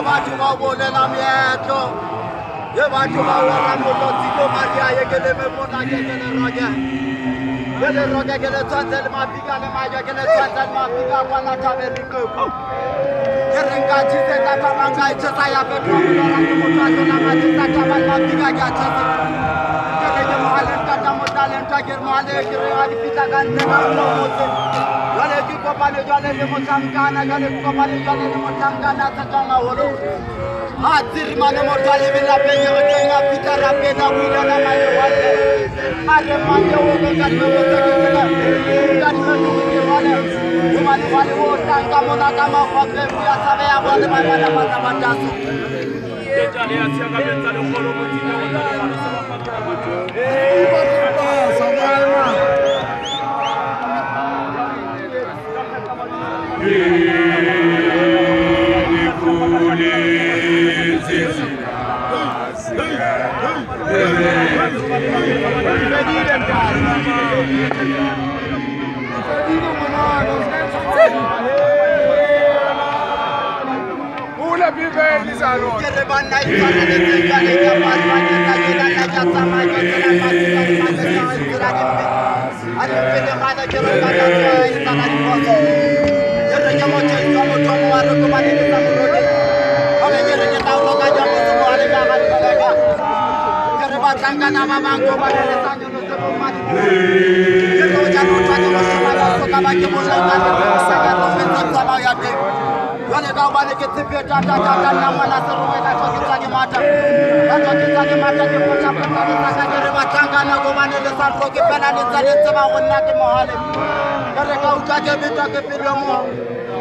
batho ba bolela meetlo ye batho ba ora motlotiko Maria ye ke le mona ke le roga ke le roga ke le tsantse le mafika le maja ke le tsantse le mafika kwa na taberiko ke renka tshitse ka manga itsa ya petro mona ke motho a tsona matsa ka ba mafika ke a tsatsa ke le mohale ka motale nta ke mohale ke re a dipita ka ntle ka motse jale ke kopane jale le motsangana jale ke kopane jale le motsangana tsa tsanga holo ha tsirmane motale be la penye go tenga pita ra pena buila la maye wale are manje wo go ka no tsa ke ka no ke wale o mane wale wo tanga mona ka ma fa pe ya sabe ya bone ba bana ba mataso jale ya sia ka betsa le golo mo tsina go tla ba se ba fa ka batho Tangana mamango badele sanyo no sebo mati ko jano twaje mo samala so kaba ke mo sanga ko sanga no fenta sama ya de yone ka bane ke tipe tata na mala so ko ka to kitage mata ke mo chapa ka sanga re batangana go bane le sa ko ke pela le tsale tseba gonna ke mohale re ka utake bita ke pelo mo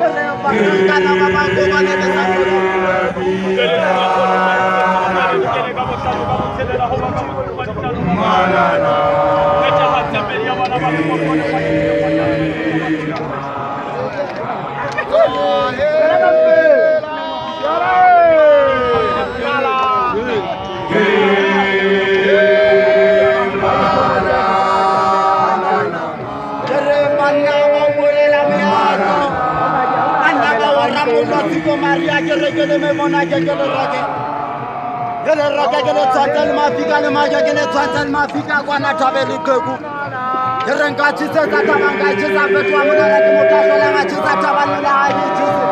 re ba tangana mamango bane le sa ko Maria que regele me mona que le roque ele roque que le tsantel mafika le maja que le tsantel mafika kwa na tabeli keku ele ngathi se tata manga tshisa petwa mona ke motasola ga tshisa tabana la a tshisa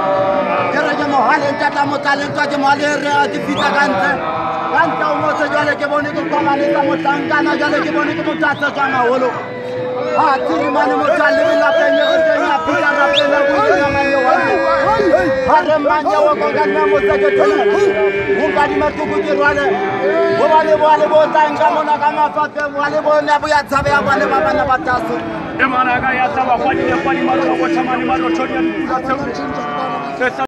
ele ke mohale tata motale ke mohale re a dipita kante kanta o motse jale ke bone ke kwa le tsa motangana jale ke bone ke motatsa tsana holo ha tsiri mane motale la penye go tsena pita ra pena go tsena mane wa hare manya wa go ka nna motseke tona unga di matuku ke rwale go bale bo tanga mona ka mafafe wale bo na bo ya tsabe ya bale ba bana ba taso e mana ka ya tsaba kwa ni maro go tsamani maro tshoni ya